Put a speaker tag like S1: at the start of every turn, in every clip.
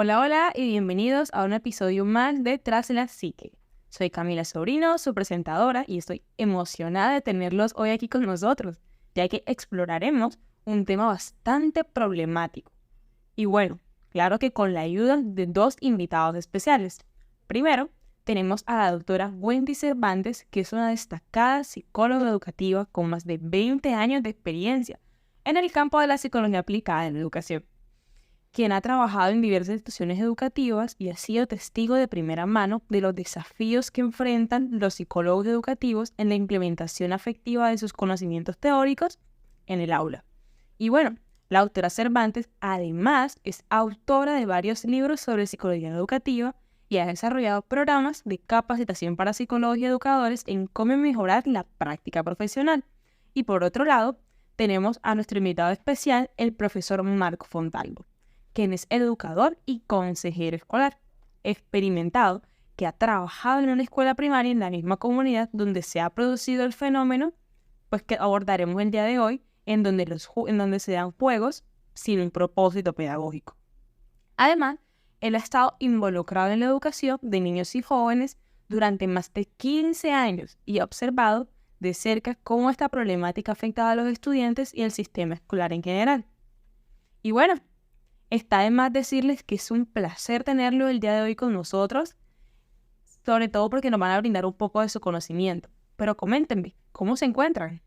S1: Hola, hola y bienvenidos a un episodio más de Tras la Psique. Soy Camila Sobrino, su presentadora, y estoy emocionada de tenerlos hoy aquí con nosotros, ya que exploraremos un tema bastante problemático. Y bueno, claro que con la ayuda de dos invitados especiales. Primero, tenemos a la doctora Wendy Cervantes, que es una destacada psicóloga educativa con más de 20 años de experiencia en el campo de la psicología aplicada en la educación, quien ha trabajado en diversas instituciones educativas y ha sido testigo de primera mano de los desafíos que enfrentan los psicólogos educativos en la implementación afectiva de sus conocimientos teóricos en el aula. Y bueno, la autora Cervantes además es autora de varios libros sobre psicología educativa y ha desarrollado programas de capacitación para psicólogos y educadores en cómo mejorar la práctica profesional. Y por otro lado, tenemos a nuestro invitado especial, el profesor Marco Fontalvo, quien es educador y consejero escolar, experimentado, que ha trabajado en una escuela primaria en la misma comunidad donde se ha producido el fenómeno, pues que abordaremos el día de hoy, en donde se dan juegos sin un propósito pedagógico. Además, él ha estado involucrado en la educación de niños y jóvenes durante más de 15 años y ha observado de cerca cómo esta problemática afecta a los estudiantes y el sistema escolar en general. Y bueno, está de más decirles que es un placer tenerlo el día de hoy con nosotros, sobre todo porque nos van a brindar un poco de su conocimiento. Pero coméntenme, ¿cómo se encuentran?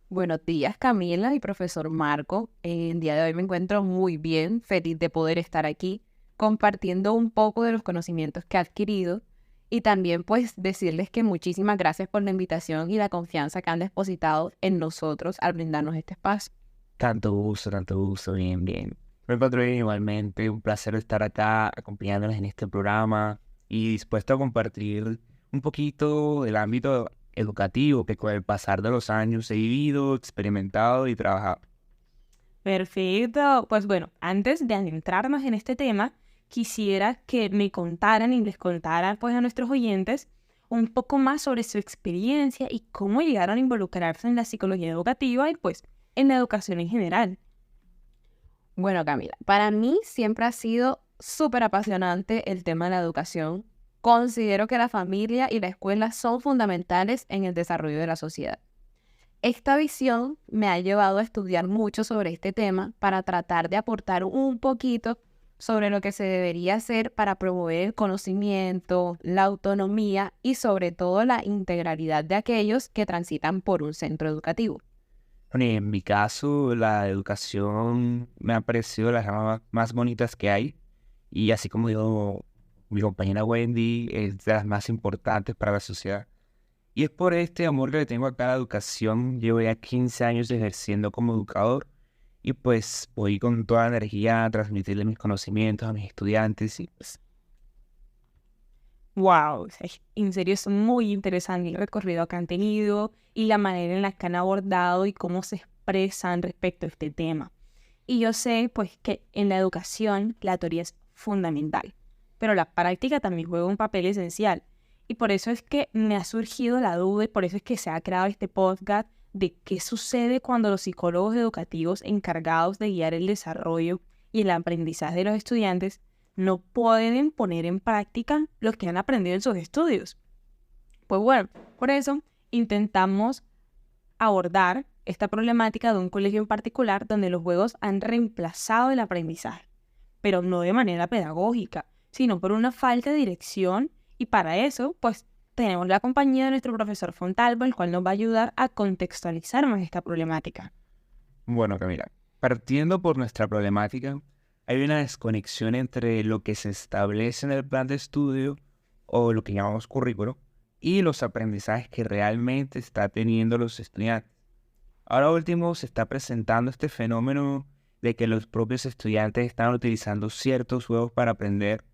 S2: Buenos días, Camila y profesor Marco. El día de hoy me encuentro muy bien, feliz de poder estar aquí compartiendo un poco de los conocimientos que he adquirido y también pues decirles que muchísimas gracias por la invitación y la confianza que han depositado en nosotros al brindarnos este espacio.
S3: Tanto gusto, bien, bien. Me encuentro bien igualmente, un placer estar acá acompañándoles en este programa y dispuesto a compartir un poquito del ámbito educativo que con el pasar de los años he vivido, experimentado y trabajado.
S1: Perfecto. Pues bueno, antes de adentrarnos en este tema, quisiera que me contaran y les contaran pues a nuestros oyentes un poco más sobre su experiencia y cómo llegaron a involucrarse en la psicología educativa y pues en la educación en general.
S2: Bueno, Camila, para mí siempre ha sido súper apasionante el tema de la educación. Considero que la familia y la escuela son fundamentales en el desarrollo de la sociedad. Esta visión me ha llevado a estudiar mucho sobre este tema para tratar de aportar un poquito sobre lo que se debería hacer para promover el conocimiento, la autonomía y sobre todo la integralidad de aquellos que transitan por un centro educativo.
S3: Bueno, y en mi caso, la educación me ha parecido las más bonitas que hay y así como dijo mi compañera Wendy, es de las más importantes para la sociedad. Y es por este amor que le tengo acá a la educación. Llevo ya 15 años ejerciendo como educador y pues voy con toda la energía a transmitirle mis conocimientos a mis estudiantes y pues
S1: Wow, en serio es muy interesante el recorrido que han tenido y la manera en la que han abordado y cómo se expresan respecto a este tema. Y yo sé pues que en la educación la teoría es fundamental, pero la práctica también juega un papel esencial. Y por eso es que me ha surgido la duda y por eso es que se ha creado este podcast de qué sucede cuando los psicólogos educativos encargados de guiar el desarrollo y el aprendizaje de los estudiantes no pueden poner en práctica lo que han aprendido en sus estudios. Pues bueno, por eso intentamos abordar esta problemática de un colegio en particular donde los juegos han reemplazado el aprendizaje, pero no de manera pedagógica, sino por una falta de dirección, y para eso, pues, tenemos la compañía de nuestro profesor Fontalvo, el cual nos va a ayudar a contextualizar más esta problemática.
S3: bueno, Camila, partiendo por nuestra problemática, hay una desconexión entre lo que se establece en el plan de estudio o lo que llamamos currículo y los aprendizajes que realmente está teniendo los estudiantes. Ahora último se está presentando este fenómeno de que los propios estudiantes están utilizando ciertos juegos para aprender.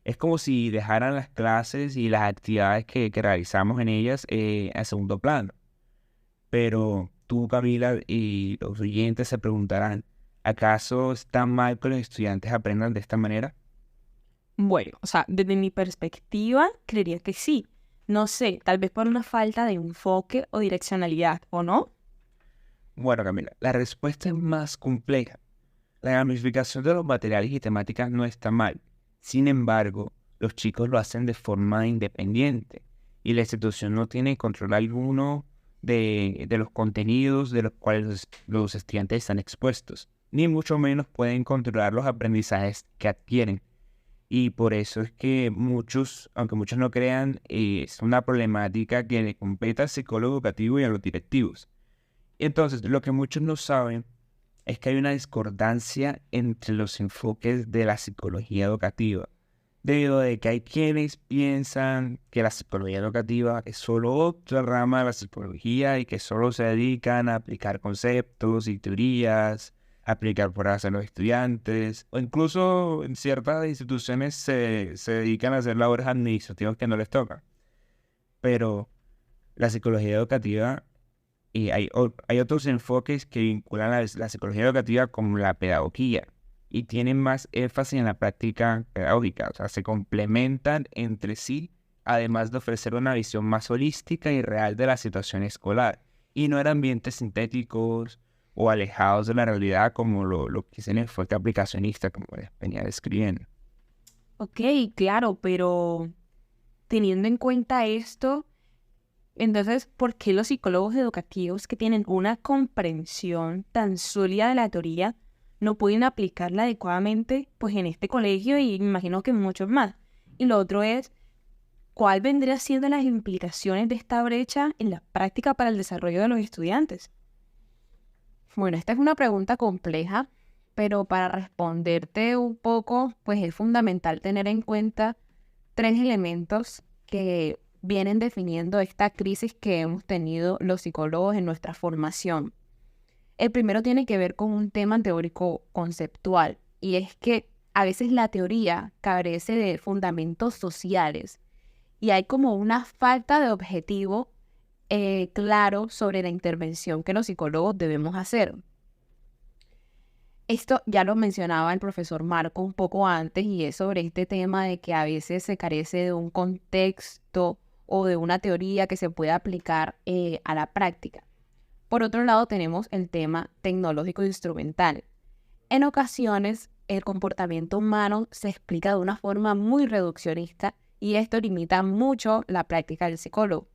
S3: Es como si dejaran las clases y las actividades que realizamos en ellas a segundo plano. Pero tú, Camila, y los oyentes se preguntarán, ¿acaso está mal que los estudiantes aprendan de esta manera?
S1: Bueno, o sea, desde mi perspectiva, creería que sí. No sé, tal vez por una falta de enfoque o direccionalidad, ¿o no?
S3: Bueno, Camila, la respuesta es más compleja. La gamificación de los materiales y temáticas no está mal. Sin embargo, los chicos lo hacen de forma independiente y la institución no tiene control alguno de los contenidos de los cuales los estudiantes están expuestos, ni mucho menos pueden controlar los aprendizajes que adquieren. Y por eso es que muchos, aunque muchos no crean, es una problemática que le compete al psicólogo educativo y a los directivos. Entonces, lo que muchos no saben es que hay una discordancia entre los enfoques de la psicología educativa, debido a que hay quienes piensan que la psicología educativa es solo otra rama de la psicología y que solo se dedican a aplicar conceptos y teorías, aplicar pruebas a los estudiantes, o incluso en ciertas instituciones se dedican a hacer labores administrativas que no les tocan. Pero la psicología educativa, y hay otros enfoques que vinculan la psicología educativa con la pedagogía y tienen más énfasis en la práctica pedagógica, o sea, se complementan entre sí, además de ofrecer una visión más holística y real de la situación escolar, y no en ambientes sintéticos o alejados de la realidad como lo que es el enfoque aplicacionista, como les venía describiendo.
S1: Ok, claro, pero teniendo en cuenta esto, entonces, ¿por qué los psicólogos educativos que tienen una comprensión tan sólida de la teoría no pueden aplicarla adecuadamente pues en este colegio y me imagino que en muchos más? Y lo otro es, ¿cuál vendría siendo las implicaciones de esta brecha en la práctica para el desarrollo de los estudiantes?
S2: Bueno, esta es una pregunta compleja, pero para responderte un poco, pues es fundamental tener en cuenta 3 elementos que vienen definiendo esta crisis que hemos tenido los psicólogos en nuestra formación. El primero tiene que ver con un tema teórico conceptual, y es que a veces la teoría carece de fundamentos sociales y hay como una falta de objetivo claro sobre la intervención que los psicólogos debemos hacer. Esto ya lo mencionaba el profesor Marco un poco antes y es sobre este tema de que a veces se carece de un contexto o de una teoría que se pueda aplicar a la práctica. Por otro lado tenemos el tema tecnológico instrumental. En ocasiones el comportamiento humano se explica de una forma muy reduccionista y esto limita mucho la práctica del psicólogo.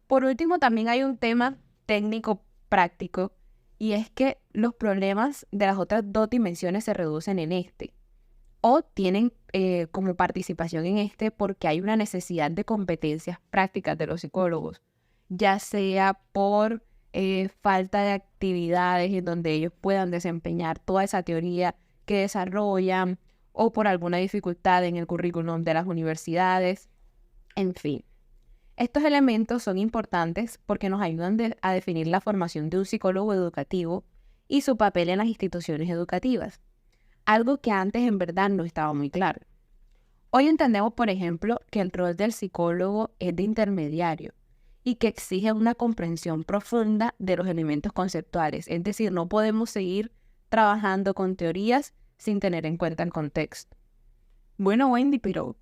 S2: Por último, también hay un tema técnico práctico y es que los problemas de las otras 2 dimensiones se reducen en este o tienen como participación en este porque hay una necesidad de competencias prácticas de los psicólogos, ya sea por falta de actividades en donde ellos puedan desempeñar toda esa teoría que desarrollan o por alguna dificultad en el currículum de las universidades, en fin. Estos elementos son importantes porque nos ayudan a definir la formación de un psicólogo educativo y su papel en las instituciones educativas, algo que antes en verdad no estaba muy claro. Hoy entendemos, por ejemplo, que el rol del psicólogo es de intermediario y que exige una comprensión profunda de los elementos conceptuales, es decir, no podemos seguir trabajando con teorías sin tener en cuenta el contexto.
S1: Bueno, Wendy, pero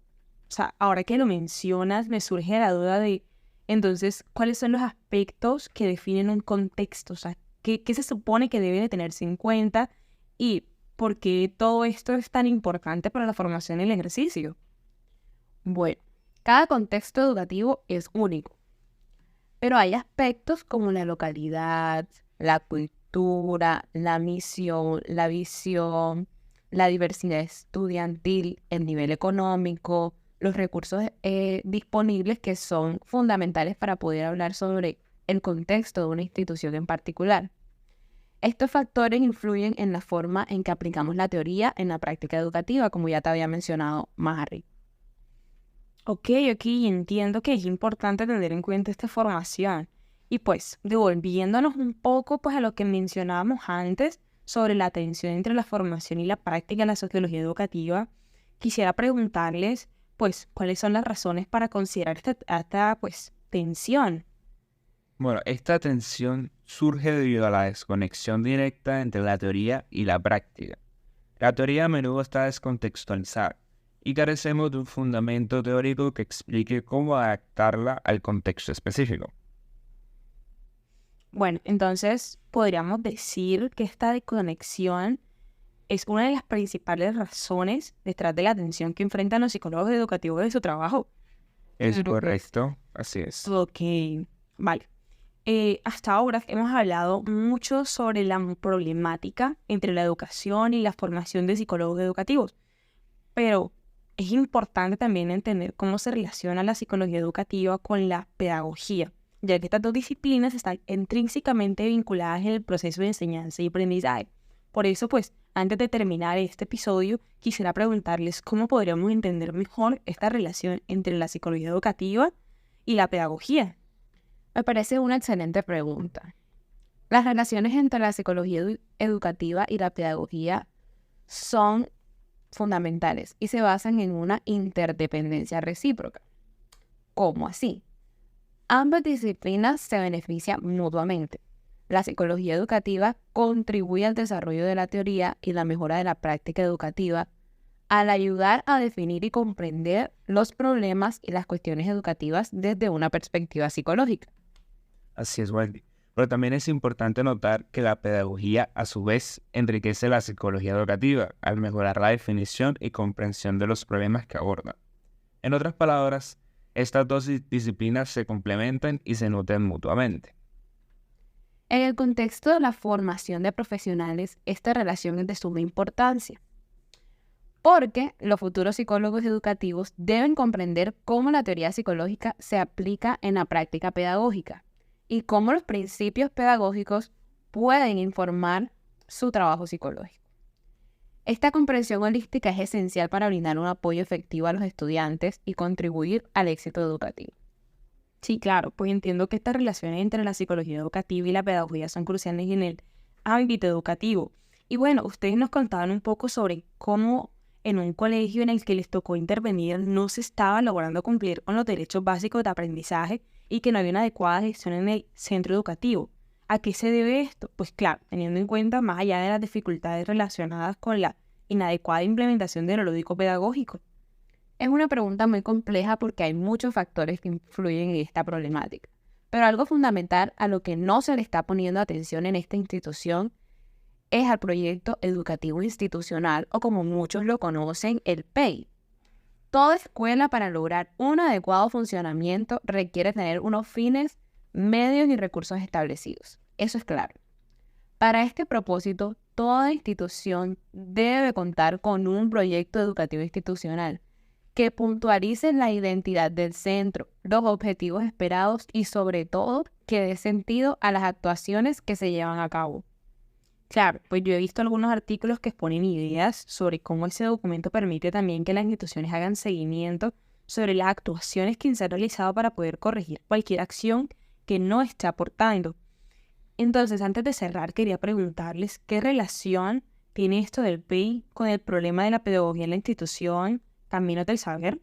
S1: ahora que lo mencionas, me surge la duda de, entonces, ¿cuáles son los aspectos que definen un contexto? O sea, ¿qué se supone que debe de tenerse en cuenta? ¿Y por qué todo esto es tan importante para la formación y el ejercicio?
S2: Bueno, cada contexto educativo es único, pero hay aspectos como la localidad, la cultura, la misión, la visión, la diversidad estudiantil, el nivel económico, los recursos disponibles que son fundamentales para poder hablar sobre el contexto de una institución en particular. Estos factores influyen en la forma en que aplicamos la teoría en la práctica educativa, como ya te había mencionado más arriba.
S1: Ok, entiendo que es importante tener en cuenta esta formación. Y pues, devolviéndonos un poco pues, a lo que mencionábamos antes sobre la tensión entre la formación y la práctica en la sociología educativa, quisiera preguntarles, pues, ¿cuáles son las razones para considerar esta pues, tensión?
S3: Bueno, esta tensión surge debido a la desconexión directa entre la teoría y la práctica. La teoría a menudo está descontextualizada y carecemos de un fundamento teórico que explique cómo adaptarla al contexto específico.
S1: Bueno, entonces podríamos decir que esta desconexión es una de las principales razones detrás de la atención que enfrentan los psicólogos educativos de su trabajo.
S3: Es
S2: Claro que
S3: correcto, así es.
S1: Ok, vale. Hasta ahora hemos hablado mucho sobre la problemática entre la educación y la formación de psicólogos educativos, pero es importante también entender cómo se relaciona la psicología educativa con la pedagogía, ya que estas dos disciplinas están intrínsecamente vinculadas en el proceso de enseñanza y aprendizaje. Por eso, pues, antes de terminar este episodio, quisiera preguntarles cómo podríamos entender mejor esta relación entre la psicología educativa y la pedagogía.
S2: Me parece una excelente pregunta. Las relaciones entre la psicología educativa y la pedagogía son fundamentales y se basan en una interdependencia recíproca. ¿Cómo así? Ambas disciplinas se benefician mutuamente. La psicología educativa contribuye al desarrollo de la teoría y la mejora de la práctica educativa al ayudar a definir y comprender los problemas y las cuestiones educativas desde una perspectiva psicológica.
S3: Así es, Wendy. Pero también es importante notar que la pedagogía, a su vez, enriquece la psicología educativa al mejorar la definición y comprensión de los problemas que aborda. En otras palabras, estas dos disciplinas se complementan y se nutren mutuamente.
S2: En el contexto de la formación de profesionales, esta relación es de suma importancia, porque los futuros psicólogos educativos deben comprender cómo la teoría psicológica se aplica en la práctica pedagógica y cómo los principios pedagógicos pueden informar su trabajo psicológico. Esta comprensión holística es esencial para brindar un apoyo efectivo a los estudiantes y contribuir al éxito educativo.
S1: Sí, claro, pues entiendo que estas relaciones entre la psicología educativa y la pedagogía son cruciales en el ámbito educativo. Y bueno, ustedes nos contaban un poco sobre cómo en un colegio en el que les tocó intervenir no se estaba logrando cumplir con los derechos básicos de aprendizaje y que no había una adecuada gestión en el centro educativo. ¿A qué se debe esto? Pues claro, teniendo en cuenta más allá de las dificultades relacionadas con la inadecuada implementación de lo lúdico pedagógico.
S2: Es una pregunta muy compleja porque hay muchos factores que influyen en esta problemática, pero algo fundamental a lo que no se le está poniendo atención en esta institución es al proyecto educativo institucional o como muchos lo conocen, el PEI. Toda escuela para lograr un adecuado funcionamiento requiere tener unos fines, medios y recursos establecidos. Eso es claro. Para este propósito, toda institución debe contar con un proyecto educativo institucional que puntualice la identidad del centro, los objetivos esperados y sobre todo que dé sentido a las actuaciones que se llevan a cabo.
S1: Claro, pues yo he visto algunos artículos que exponen ideas sobre cómo ese documento permite también que las instituciones hagan seguimiento sobre las actuaciones que se han realizado para poder corregir cualquier acción que no esté aportando. Entonces, antes de cerrar, quería preguntarles qué relación tiene esto del PEI con el problema de la pedagogía en la institución Caminos del Saber.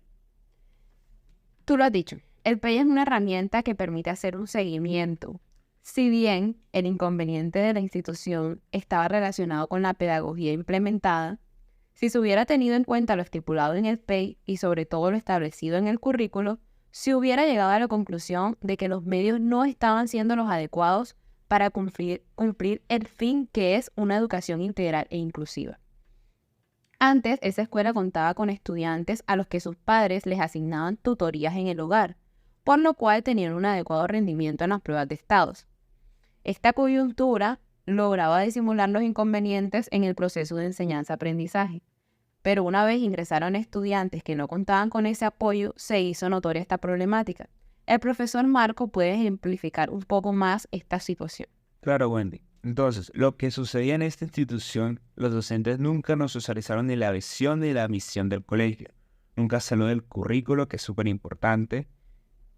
S2: Tú lo has dicho, el PEI es una herramienta que permite hacer un seguimiento. Si bien el inconveniente de la institución estaba relacionado con la pedagogía implementada, si se hubiera tenido en cuenta lo estipulado en el PEI y sobre todo lo establecido en el currículo, se hubiera llegado a la conclusión de que los medios no estaban siendo los adecuados para cumplir el fin que es una educación integral e inclusiva. Antes, esa escuela contaba con estudiantes a los que sus padres les asignaban tutorías en el hogar, por lo cual tenían un adecuado rendimiento en las pruebas de estados. Esta coyuntura lograba disimular los inconvenientes en el proceso de enseñanza-aprendizaje, pero una vez ingresaron estudiantes que no contaban con ese apoyo, se hizo notoria esta problemática. El profesor Marco puede ejemplificar un poco más esta situación.
S3: Claro, Wendy. Entonces, lo que sucedía en esta institución, los docentes nunca nos socializaron ni la visión ni la misión del colegio. Nunca se habló del currículo, que es súper importante,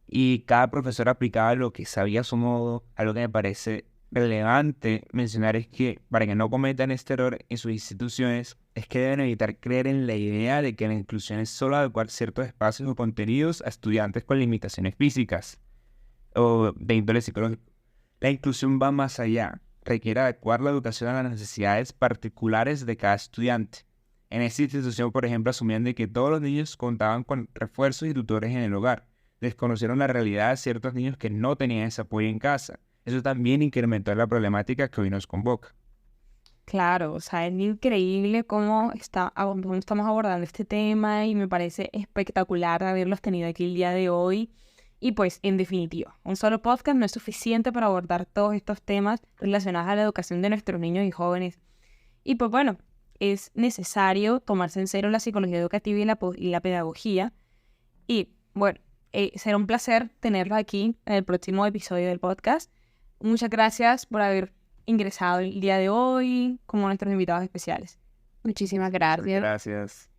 S3: y cada profesor aplicaba lo que sabía a su modo. Algo que me parece relevante mencionar es que, para que no cometan este error en sus instituciones, es que deben evitar creer en la idea de que la inclusión es solo adecuar ciertos espacios o contenidos a estudiantes con limitaciones físicas o de índole psicológico. La inclusión va más allá. Requiere adecuar la educación a las necesidades particulares de cada estudiante. En esta institución, por ejemplo, asumían de que todos los niños contaban con refuerzos y tutores en el hogar. Desconocieron la realidad de ciertos niños que no tenían ese apoyo en casa. Eso también incrementó la problemática que hoy nos convoca.
S1: Claro, o sea, es increíble cómo estamos abordando este tema y me parece espectacular haberlos tenido aquí el día de hoy. Y pues, en definitiva, un solo podcast no es suficiente para abordar todos estos temas relacionados a la educación de nuestros niños y jóvenes. Y pues bueno, es necesario tomarse en serio la psicología educativa y la pedagogía. Y bueno, será un placer tenerlos aquí en el próximo episodio del podcast. Muchas gracias por haber ingresado el día de hoy como nuestros invitados especiales.
S2: Muchísimas gracias.
S3: Gracias.